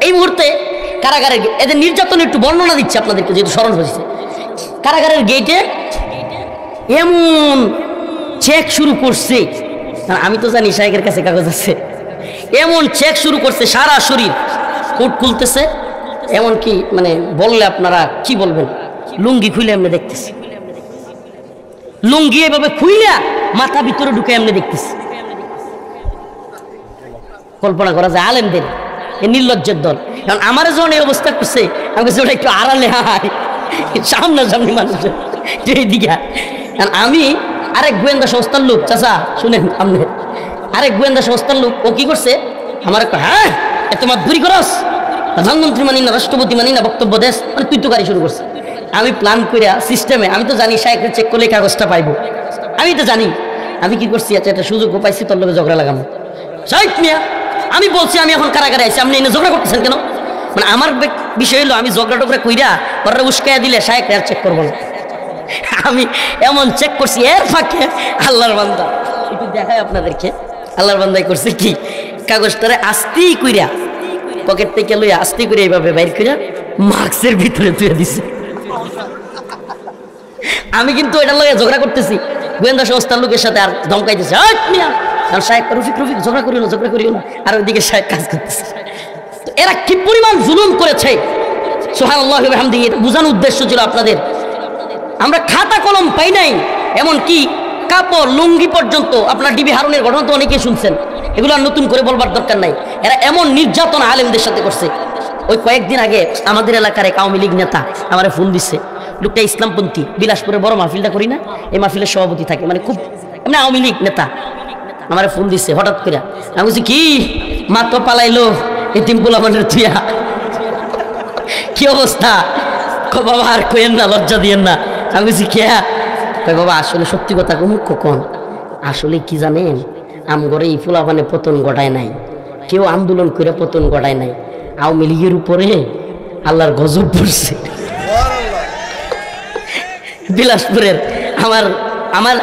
এই মুহূর্তে কারাগারের এদের নির্যাতন একটু বর্ণনা দিচ্ছি আপনাদেরকে, যেহেতু স্মরণ হয়েছে। কারাগারের গেটে এমন চেক শুরু করছে, আমি তো জানি শায়েকের কাছে কাগজ আছে, এমন চেক শুরু করছে, সারা শরীর কোট খুলতেছে, এমনকি মানে বললে আপনারা কি বলবেন, লুঙ্গি খুলে এমনি দেখতেছি, লুঙ্গি এভাবে খুইলা মাথা ভিতরে ঢুকে এমনি দেখতেছি। কল্পনা করা যায় আলেমদের এই নির্লজ্জের দল। কারণ আমার যখন এই অবস্থা করছে, আমি কাছে ওটা একটু আড়ালে হাই, সামনাসামনি মানুষের এইদিকে। আমি আরেক গোয়েন্দা সংস্থার লোক, চাচা শুনেন, আপনি আরেক গোয়েন্দা সংস্থার লোক, ও কি করছে, আমার হ্যাঁ এত মাতবুরি করস, প্রধানমন্ত্রী মানি না, রাষ্ট্রপতি মানি না, বক্তব্য দেশ, মানে তুই তো গাড়ি শুরু করছে। আমি প্ল্যান করে সিস্টেমে, আমি তো জানি শায়েককে চেক করলে কাগজটা পাইবো, আমি তো জানি। আমি কি করছি, আচ্ছা একটা সুযোগও পাইছি, তোর লোকে ঝগড়া লাগাবো। শায়েক মিয়া, আমি বলছি আমি এখন কারাগারে আছি, আপনি এনে ঝগড়া করতেছেন কেন? মানে আমার বিষয় হলো, আমি ঝগড়া টগড়া কইরা ওরা উস্কাইয়া দিলে শায়েক আর চেক করবো না। আমি এমন চেক করছি, এর ফাঁকে আল্লাহর বান্দা, একটু দেখায় আপনাদেরকে, আল্লাহর বান্দাই করছে কি, কাগজটারে আস্তি কইরা পকেট থেকে লইয়া আস্তি করে এইভাবে বাইর কইরা মাস্কের ভিতরে তুলে দিছে। আমি কিন্তু এটা লইয়া ঝগড়া করতেছি, গোয়েন্দা সংস্থার লোকের সাথে আর ধমকাইতেছে, সাহেব রফিক রফিক ঝগড়া করিও না, আর ওইদিকে সাহেব কাজ করতেছে। তো এরা কি পরিমাণ জুলুম করেছে সুবহানাল্লাহি ওয়া বিহামদিহি, এটা বোঝানোর উদ্দেশ্য ছিল আপনাদের। আমরা খাতা কলম পাই নাই, এমন কি কাপড় লুঙ্গি পর্যন্ত, আপনার ডিবি হারুনের ঘটনা তো অনেকেই শুনছেন, এগুলো আর নতুন করে বলবার দরকার নাই। এরা এমন নির্যাতন আলেমদের সাথে করছে। ওই কয়েকদিন আগে আমাদের এলাকার এক আওয়ামী লীগ নেতা আমার ফোন দিচ্ছে, লোকটা ইসলামপন্থী, বিলাসপুরে বড় মাহফিলটা করি না, এই মাহফিলের সভাপতি থাকে, মানে খুব এমনি আওয়ামী লীগ নেতা। আমার ফোন দিচ্ছে হঠাৎ করে, আমি বলছি কি মা তো পালাইলো এতিম পোলাপানের তুইয়া, কি অবস্থা? বাবা আর কইেন না, লজ্জা দিয়েন না। আমি বলছি কে? বাবা আসলে সত্যি কথা মুখ্য কন, আসলে কি জানেন, আমগরে এই পোলাপানে পতন ঘটায় নাই, কেউ আন্দোলন করে পতন ঘটায় নাই, আওয়ামী লীগের উপরে আল্লাহর গজব পড়ছে। বিলাসপুরের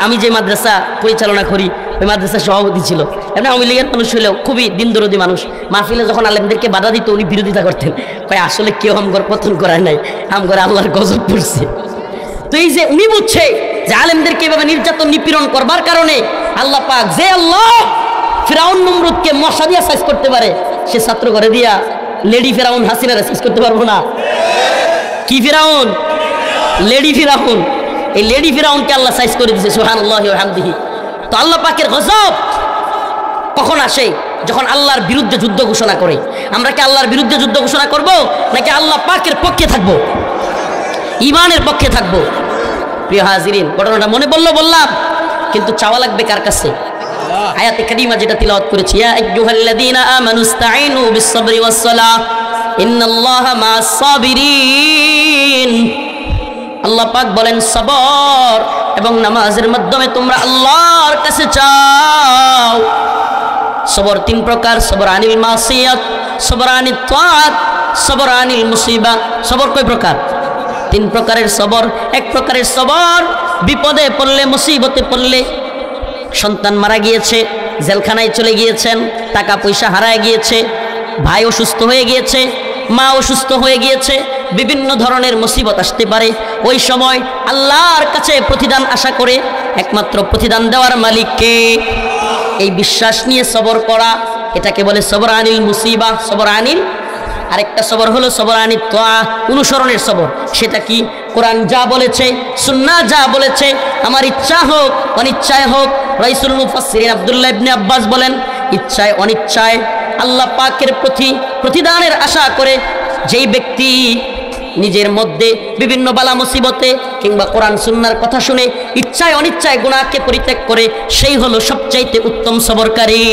আমি যে মাদ্রাসা পরিচালনা করি, ওই মাদ্রাসার সভাপতি ছিল, এমনি আওয়ামী লীগের মানুষ হলেও খুবই দিনদরদি মানুষ। মাহফিলে যখন আলেমদেরকে বাধা দিত উনি বিরোধিতা করতেন, কয় আসলে কেউ আমগর পতন করায় নাই, আমগর আল্লাহর গজব পড়ছে। তো এই যে উনি বুঝছে যে আলেমদেরকে এভাবে নির্যাতন নিপীড়ন করবার কারণে আল্লাহ পাক, যে আল্লাহ ফিরাউন নমরুদকে মশা দিয়া সাইজ করতে পারে, সে ছাত্র ঘরে দিয়া লেডি ফিরাউন হাসিনারে সাইজ করতে পারবো না? কি ফিরাউন? লেডি ফিরাউন। এই লেডি ফিরাউনকে আল্লাহ সাইজ করে দিয়েছে সুবহানাল্লাহি ওয়া বিহামদিহি। তো আল্লাহ পাকের গজব কখন আসে? যখন আল্লাহর বিরুদ্ধে যুদ্ধ ঘোষণা করে। আমরা কি আল্লাহর বিরুদ্ধে যুদ্ধ ঘোষণা করব, নাকি আল্লাহ পাকের পক্ষে থাকবো, ঈমানের পক্ষে থাকবো? প্রিয় হাজিরিন, ঘটনাটা মনে বললাম, কিন্তু চাওয়া লাগবে কার কাছে? আয়াতে কারিমা যেটা তিলাওয়াত করেছি, ইয়া আইয়ুহাল্লাযীনা আমানুস্তাঈনু বিস-সাবরি ওয়াস-সালাহ ইন্নাল্লাহা মা'আস সাবিরিন। আল্লাহ পাক বলেন সবর এবং নামাজের মাধ্যমে তোমরা আল্লাহর কাছে চাও। সবর তিন প্রকার, সবর আনিল মাসিয়াত, সবর আনিত তাআত, সবর আনিল মুসিবা। সবর কয় প্রকার? তিন প্রকারের সবর। এক প্রকারের সবর বিপদে পড়লে, মুসিবতে পড়লে, সন্তান মারা গিয়েছে, জেলখানায় চলে গিয়েছেন, টাকা পয়সা হারায় গিয়েছে, ভাই অসুস্থ হয়ে গিয়েছে, মা অসুস্থ হয়ে গিয়েছে, বিভিন্ন ধরনের মুসিবত আসতে পারে। ওই সময় আল্লাহর কাছে প্রতিদান আশা করে, একমাত্র প্রতিদান দেওয়ার মালিককে, এই বিশ্বাস নিয়ে সবর করা, এটাকে বলে সবর আনিল মুসিবা, সবর আনিল। আরেকটা সবর হলো সবর আনিত তাআ, অনুসরণের সবর। সেটা কি? কোরআন যা বলেছে, সুন্নাহ যা বলেছে, আমার ইচ্ছা হোক অনিচ্ছায় হোক, রাইসুল মুফাসসিরিন আব্দুল্লাহ ইবনে আব্বাস বলেন, ইচ্ছায় অনিচ্ছায় আল্লাহ পাকের প্রতিদানের আশা করে যেই ব্যক্তি নিজের মধ্যে বিভিন্ন বালা মুসিবতে কিংবা কোরআন সুন্নাহর কথা শুনে ইচ্ছায় অনিচ্ছায় গুনাহকে পরিত্যাগ করে, সেই হলো সবচাইতে উত্তম সবরকারী।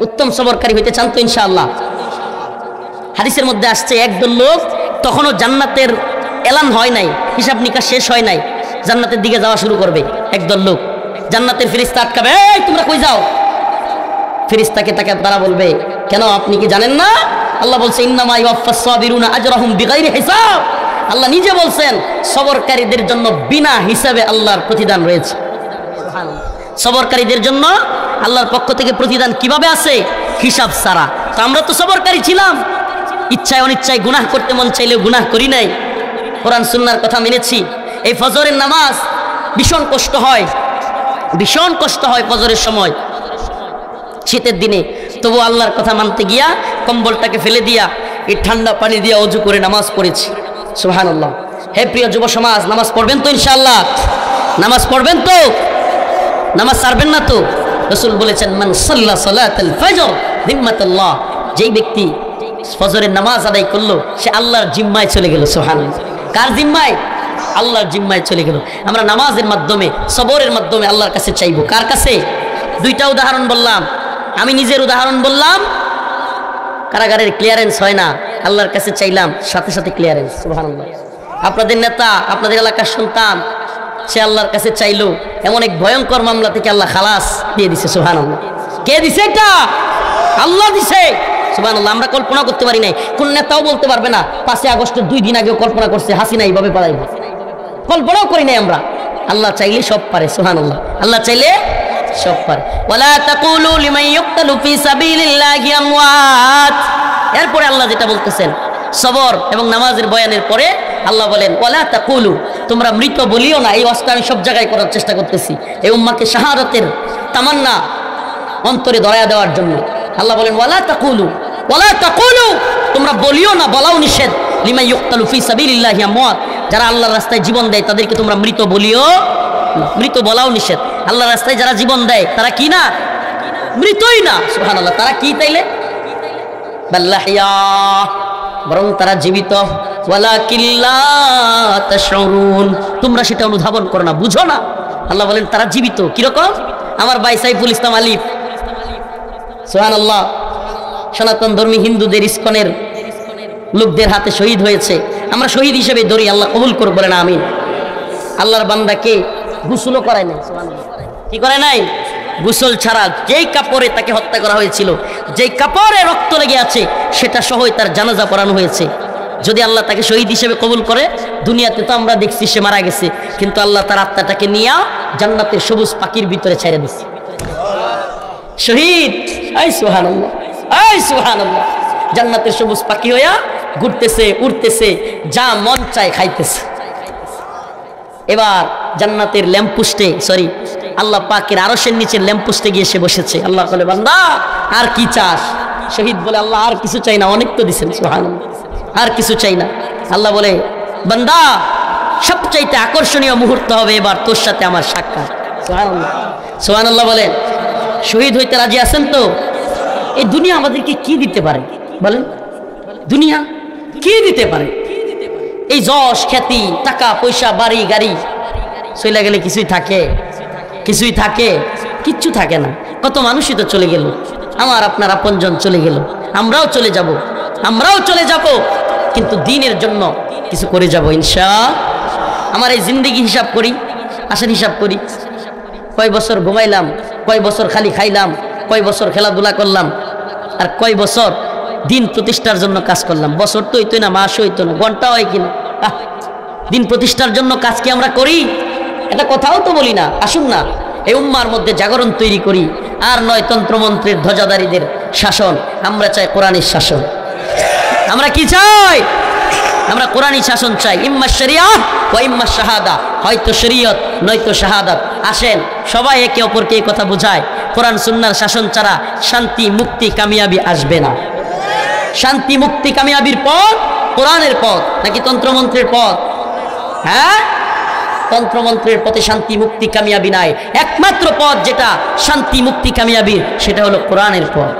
উত্তম সবরকারী হইতে চান তো ইনশাআল্লাহ? হাদিসের মধ্যে আসছে, একদল লোক তখনও জান্নাতের এলান হয় নাই, হিসাব নিকাশ শেষ হয় নাই, জান্নাতের দিকে যাওয়া শুরু করবে। একদল লোক, জান্নাতের ফেরেশতা আটকাবে, এই তোমরা কই যাও? ফেরেশতাকে তারা বলবে, কেন আপনি কি জানেন না? আল্লাহ বলছে ইন্নামা ইউওয়াফাস সাবিরুনা আজরাহুম বিগাইরি হিসাব। আল্লাহ নিজে বলছেন সবরকারীদের জন্য বিনা হিসাবে আল্লাহর প্রতিদান রয়েছে। সবরকারীদের জন্য আল্লাহর পক্ষ থেকে প্রতিদান কিভাবে আছে? হিসাব ছাড়া। তো আমরা তো সবরকারী ছিলাম, ইচ্ছায় অনিচ্ছায় গুনাহ করতে মন চাইলেও গুনাহ করি নাই, কোরআন সুন্নাহর কথা মেনেছি। এই ফজরের নামাজ ভীষণ কষ্ট হয়, ভীষণ কষ্ট হয় ফজরের সময়, শীতের দিনে, তবু আল্লাহর কথা মানতে গিয়া কম্বলটাকে ফেলে দিয়া এই ঠান্ডা পানি দিয়া ওযু করে নামাজ পড়েছি। সুবহানাল্লাহ। হে প্রিয় যুব সমাজ, নামাজ পড়বেন তো ইনশাআল্লাহ? নামাজ পড়বেন তো? নামাজ ছাড়বেন না তো? রাসূল বলেছেন, মান সাল্লা সালাতাল ফজর যিম্মাতুল্লাহ, যেই ব্যক্তি ফজরের নামাজ আদায় করলো সে আল্লাহর জিম্মায় চলে গেল। সুবহানাল্লাহ। কার জিম্মায়? আল্লাহর জিম্মায় চলে গেল। আমরা নামাজের মাধ্যমে, সবরের মাধ্যমে আল্লাহর কাছে চাইবো। কার কাছে? দুইটা উদাহরণ বললাম, আমি নিজের উদাহরণ বললাম, কারাগারের ক্লিয়ারেন্স হয় না, আল্লাহর কাছে চাইলাম, সাথে সাথে ক্লিয়ারেন্স। সুবহানাল্লাহ। আপনাদের নেতা, আপনাদের এলাকার সন্তান, সে আল্লাহর কাছে চাইলো, এমন এক ভয়ঙ্কর মামলা থেকে আল্লাহ খালাস দিয়ে দিছে। সুবহানাল্লাহ। কে দিছে এটা? আল্লাহ দিছে। সুবহানাল্লাহ। আমরা কল্পনা করতে পারি নাই, কোন নেতাও বলতে পারবে না 5 আগস্টের 2 দিন আগেও কল্পনা করছে হাসিনা এইভাবে পালাইবে, কল্পনাও করি নাই আমরা। আল্লাহ চাইলে সব পারে। সুবহানাল্লাহ। আল্লাহ চাইলে সব পারে। ওয়ালা তাকুলু লিমান ইউকতালু ফি সাবিলিল্লাহি আমওয়াত। এরপরে আল্লাহ যেটা বলতেছেন, সবর এবং নামাজের বয়ানের পরে আল্লাহ বলেন ওয়ালা তাকুলু, তোমরা মৃত বলিও না। এই ওয়াজটা আমি সব জায়গায় করার চেষ্টা করতেছি এই উম্মাকে শাহাদাতের তামান্না অন্তরে ধরায়া দেওয়ার জন্য। আল্লাহ বলেন ওয়ালা তাকুলু, ওয়ালা তাকুলু, তোমরা বলিও না, বলাও নিষেধ, লিমা ইউকতালু ফি সাবিলিল্লাহি আমওয়াত, যারা আল্লাহর রাস্তায় জীবন দেয় তাদেরকে তোমরা মৃত বলিও না। মৃত বলাও নিষেধ। আল্লাহর রাস্তায় যারা জীবন দেয় তারা কি না? মৃতই না। সুবহানাল্লাহ। তারা কি তাইলে? বাল্লাহিয়া, বরং তারা জীবিত। ওয়ালাকিল্লা তাশউরুন, তোমরা সেটা অনুধাবন করো না, বুঝো না। আল্লাহ বলেন তারা জীবিত। কিরকম? আমার ভাই সাইফুল ইসলাম আলিফ, সুবহানাল্লাহ, সনাতন ধর্মী হিন্দুদের ইসকনের লোকদের হাতে শহীদ হয়েছে। আমরা শহীদ হিসেবে ধরি, আল্লাহ কবুল করুক, বলেন আমিন। আল্লাহর বান্দাকে গোসলও করায় নাই। কি করে নাই? গোসল ছাড়া যেই কাপড়ে তাকে হত্যা করা হয়েছিল, যেই কাপড়ে রক্ত লেগে আছে, সেটা সহই তার জানাজা পড়ানো হয়েছে। যদি আল্লাহ তাকে শহীদ হিসেবে কবুল করে, দুনিয়াতে তো আমরা দেখছি সে মারা গেছে, কিন্তু আল্লাহ তার আত্মাটাকে নিয়ে জান্নাতের সবুজ পাখির ভিতরে ছেড়ে দিচ্ছে। শহীদ, আই সুবহানাল্লাহ, আই সুবহানাল্লাহ, জান্নাতের সবুজ পাখি হইয়া ঘুরতেছে, উড়তেছে, যা মন চায় খাইতেছে। এবার জান্নাতের ল্যাম্পপোস্টে, সরি, আল্লাহ পাকের আরশের নিচে ল্যাম্পপোস্টে গিয়ে সে বসেছে। আল্লাহ বলে বান্দা আর কি চাস? শহীদ বলে আল্লাহ আর কিছু চাই না, অনেক তো দিছেন, সুবহানাল্লাহ, আর কিছু চাই না। আল্লাহ বলে বান্দা সবচাইতে আকর্ষণীয় মুহূর্ত হবে এবার তোর সাথে আমার সাক্ষাৎ। সুবহানাল্লাহ, সুবহানাল্লাহ বলেন। শহীদ হইতে রাজি আছেন তো? এই দুনিয়া আমাদেরকে কি দিতে পারে বলেন? দুনিয়া কি দিতে পারে? এই যশ, খ্যাতি, টাকা পয়সা, বাড়ি গাড়ি চলে গেলে কিছুই থাকে? কিছুই থাকে? কিচ্ছু থাকে না। কত মানুষই তো চলে গেল, আমার আপনার আপনজন চলে গেল, আমরাও চলে যাব, আমরাও চলে যাব, কিন্তু দ্বীনের জন্য কিছু করে যাব ইনশাআল্লাহ। আমার এই জিন্দেগি হিসাব করি, আসেন হিসাব করি, কয় বছর ঘুমাইলাম, কয় বছর খালি খাইলাম, কয় বছর খেলাধুলা করলাম, আর কয় বছর দিন প্রতিষ্ঠার জন্য কাজ করলাম। বছর তো হইতো না, মাস হইতো না, ঘন্টা হয় কিনা। দিন প্রতিষ্ঠার জন্য কাজ কি আমরা করি? এটা কথাও তো বলি না। আসুন না এই উম্মার মধ্যে জাগরণ তৈরি করি। আর নয় তন্ত্রমন্ত্রের ধ্বজাধারীদের শাসন, আমরা চাই কোরআনের শাসন। আমরা কি চাই? আমরা কোরআনী শাসন চাই। ইম্মা শরিয়াহ ওয়া ইম্মা শাহাদা, হয়তো শরীয়ত নয়তো শাহাদাত। আসেন সবাই একে অপরকে এই কথা বুঝায়, কোরআন সুন্নাহর শাসন ছাড়া শান্তি, মুক্তি, কামিয়াবি আসবে না। শান্তি, মুক্তি, কামিয়াবির পথ কোরআনের পথ নাকি তন্ত্রমন্ত্রের পথ? হ্যাঁ, তন্ত্রমন্ত্রের পথে শান্তি, মুক্তি, কামিয়াবি নাই। একমাত্র পথ যেটা শান্তি, মুক্তি, কামিয়াবির, সেটা হলো কোরআনের পথ।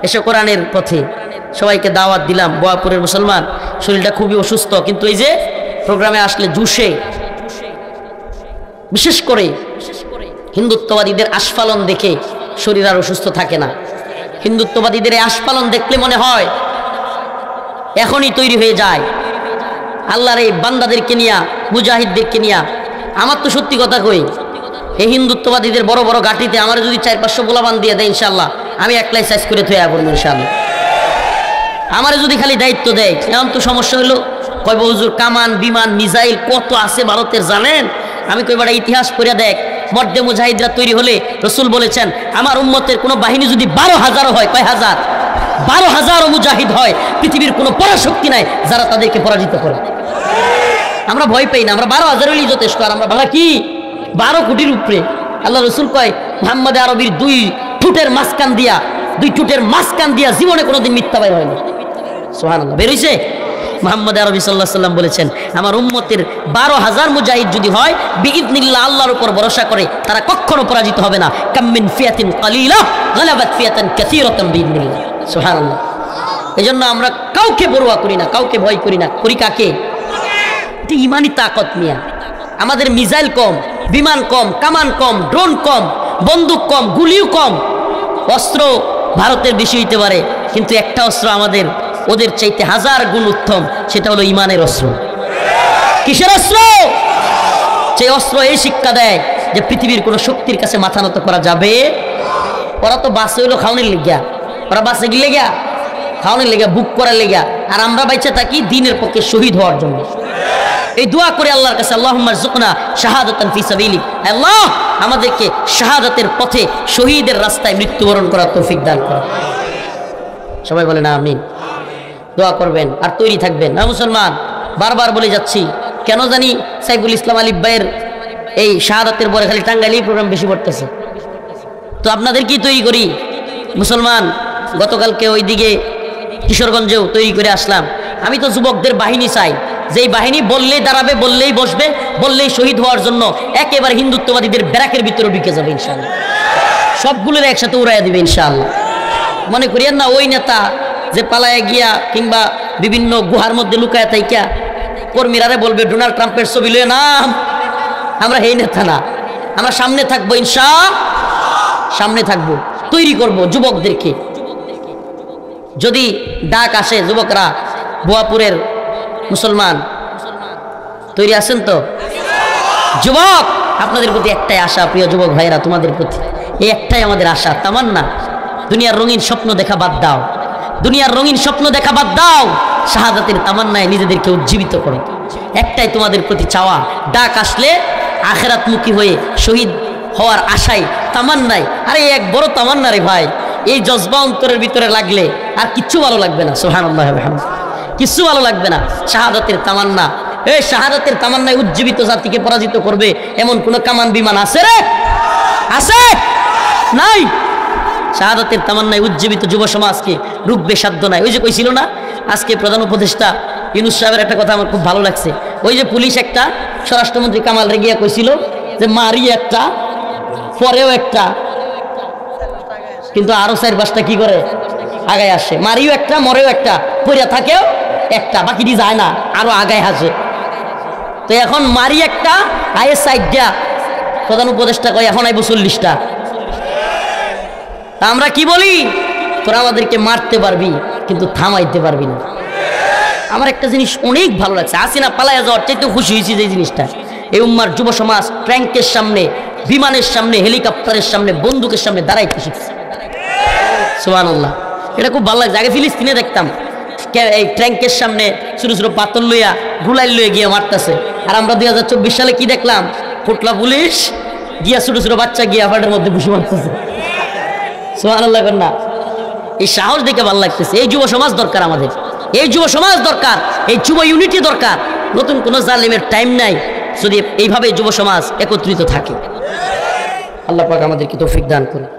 এসে কোরআনের পথে সবাইকে দাওয়াত দিলাম। বোয়াপুরের মুসলমান, শরীরটা খুবই অসুস্থ, কিন্তু এই যে প্রোগ্রামে আসলে জুসে, বিশেষ করে হিন্দুত্ববাদীদের আস্ফালন দেখে শরীর আর অসুস্থ থাকে না। হিন্দুত্ববাদীদের এই আস্ফালন দেখলে মনে হয় এখনই তৈরি হয়ে যায়। আল্লাহর এই বান্দাদেরকে নিয়া, মুজাহিদদেরকে নিয়া, আমার তো সত্যি কথা কই, এই হিন্দুত্ববাদীদের বড় বড় ঘাটিতে আমার যদি 4-500 গোলাবান দিয়ে দেয় ইনশাল্লাহ, আমি একলাই সাইজ করে থয়ে আসবো ইনশাল্লাহ। আমার যদি খালি দায়িত্ব দেয়। এমন তো সমস্যা হলো, কয় হুজুর কামান, বিমান, মিসাইল কত আছে ভারতের জানেন? আমি কইবার ইতিহাস পড়ে দেখ, মর্দে মুজাহিদরা তৈরি হলে রসুল বলেছেন আমার উম্মতের কোনো বাহিনী যদি 12,000 হয়, কয় হাজার? 12,000 মুজাহিদ হয়, পৃথিবীর কোনো পরাশক্তি নাই যারা তাদেরকে পরাজিত করে। আমরা ভয় পাই না, আমরা 12,000 হলেই যথেষ্ট। আর আমরা ভাড়া কি 12 কোটির উপরে। আল্লাহ রসুল কয় মুহাম্মদ আরবির 2 ঠোঁটের মাঝখান দিয়া জীবনে কোনোদিন মিথ্যা বের হয় না। সুবহানাল্লাহ, বের হইছে? মুহাম্মদ আরবি সাল্লাল্লাহু আলাইহি ওয়াসাল্লাম বলেছেন আমার উম্মতের 12,000 মুজাহিদ যদি হয়, বিইذনিল্লাহ, আল্লাহর উপর ভরসা করে, তারা কখনো পরাজিত হবে না। কাম মিন ফিয়াতিন কালিলা গালাবাত ফিয়াতান কাসীরাতান বিইذনিল্লাহ। সুবহানাল্লাহ। এজন্য আমরা কাউকে পরোয়া করি না, কাউকে ভয় করি না। করি কাকে? এটা ইমানি তাকত মিয়া। আমাদের মিসাইল কম, বিমান কম, কামান কম, ড্রোন কম, বন্দুক কম, গুলিও কম, অস্ত্র ভারতের বেশি হইতে পারে, কিন্তু একটা অস্ত্র আমাদের ওদের চাইতে 1000 গুণ উত্তম, সেটা হলো ইমানের অস্ত্র। কিসের অস্ত্র? যে অস্ত্র এই শিক্ষা দেয় যে পৃথিবীর কোনো শক্তির কাছে মাথা নত করা যাবে। ওরা তো বাসে হইলো খাওয়ানোর লেগিয়া, ওরা বাসে গিলে গিয়া খাওয়ানোর লেগিয়া, বুক করার লেগিয়া, আর আমরা বাইচে থাকি দিনের পক্ষে শহীদ হওয়ার জন্য। এই দোয়া করে আল্লাহর কাছে, আল্লাহুম্মা রযুকনা শাহাদাতান ফি সাবিলিক, আল্লাহ আমাদেরকে শাহাদাতের পথে শহীদের রাস্তায় মৃত্যুবরণ করার তৌফিক দান করো। সবাই বলেন আমিন। দোয়া করবেন আর তৈরি থাকবেন না মুসলমান। বারবার বলে যাচ্ছি, কেন জানি সাইফুল ইসলাম আলিফ ভাইয়ের এই শাহাদাতের পরে খালি টাঙ্গাইলেই প্রোগ্রাম বেশি পড়তেছে। তো আপনাদের কি তৈরি করি মুসলমান। গতকালকে ওইদিকে কিশোরগঞ্জেও তৈরি করে আসলাম। আমি তো যুবকদের বাহিনী চাই, যেই বাহিনী বললেই দাঁড়াবে, বললেই বসবে, বললেই শহীদ হওয়ার জন্য একেবারে হিন্দুত্ববাদীদের ব্যারাকের ভিতরে ঢুকে যাবে ইনশাআল্লাহ, সবগুলোর একসাথে উড়াইয়া দিবে ইনশাআল্লাহ। মনে করিয়েন না ওই নেতা যে পালায় গিয়া কিংবা বিভিন্ন গুহার মধ্যে লুকায় থাইকা কর্মীরারে বলবে ডোনাল্ড ট্রাম্পের ছবি লয়ে নাম, আমরা এই নেতা না। আমরা সামনে থাকবো সামনে থাকবো, তৈরি করব যুবকদেরকে। যদি ডাক আসে যুবকরা, বোয়াপুরের মুসলমান তৈরি আছেন তো? যুবক আপনাদের প্রতি একটাই আশা, প্রিয় যুবক ভাইয়েরা, তোমাদের প্রতি এই একটাই আমাদের আশা, তামান্না। দুনিয়ার রঙিন স্বপ্ন দেখা বাদ দাও, দুনিয়ার রঙিন স্বপ্ন দেখা বাদ দাও, শাহাদাতের তামান্নায় নিজেদেরকে উজ্জীবিত করো। একটাই তোমাদের প্রতি চাওয়া, ডাক আসলে আখেরাতমুখী হয়ে শহীদ হওয়ার আশায়, তামান্নায়। আরে এক বড় তামান্না রে ভাই, এই জজবা অন্তরের ভিতরে লাগলে আর কিচ্ছু ভালো লাগবে না। সুবহানাল্লাহ ওয়া বিহামদিহি, কিচ্ছু ভালো লাগবে না। শাহাদাতের তামান্না, এই শাহাদাতের তামান্নায় উজ্জীবিত জাতিকে পরাজিত করবে এমন কোন কামান বিমান আছে রে? আছে? নাই। শাহাদাতের তামান্নায় উজ্জীবিত যুব সমাজকে রুখবে সাধ্য নাই। ওই যে কইছিল না আজকে প্রধান উপদেষ্টা ইউনূস সাহেবের একটা কথা আমার খুব ভালো লাগছে। ওই যে পুলিশ একটা স্বরাষ্ট্রমন্ত্রী কামাল রেগিয়া কইছিল যে মারি একটা পরেও একটা, কিন্তু আরো 4-5টা কি করে আগায় আসে। মারিও একটা, মরেও একটা, পড়িয়া থাকেও একটা, বাকিটি যায় না, আরো আগায় আসে। তো এখন মারি একটা, আয়ে 4টা, প্রধান উপদেষ্টা কয় এখন আইব 40টা। তা আমরা কি বলি, তোরা আমাদেরকে মারতে পারবি কিন্তু থামাইতে পারবি না। আমার একটা জিনিস অনেক ভালো লাগছে, হাসিনা পালায়া যাওয়ার চাইতে খুশি হয়েছি যে জিনিসটা, এই উম্মার যুব সমাজ ট্যাঙ্কের সামনে, বিমানের সামনে, হেলিকপ্টারের সামনে, বন্দুকের সামনে দাঁড়াইতে শিখছে। সুবহানাল্লাহ, এটা খুব ভালো লাগছে। আগে ফিলিস্তিনে দেখতাম এই ট্যাঙ্কের সামনে ছোট ছোট পাথর লইয়া গুলাই লইয়া গিয়ে মারতেছে, আর আমরা 2024 সালে কি দেখলাম, ফুটলা পুলিশ গিয়া ছোট ছোট বাচ্চা গিয়া ফাটের মধ্যে বসে মারতেছে। সুবহানাল্লাহ কন্যা, এই সাহস দেখে ভালো লাগতেছে। এই যুব সমাজ দরকার আমাদের, এই যুব সমাজ দরকার, এই যুব ইউনিটি দরকার। নতুন কোনো জালিমের টাইম নাই যদি এইভাবে যুব সমাজ একত্রিত থাকে। আল্লাহ পাক আমাদেরকে তৌফিক দান করুন।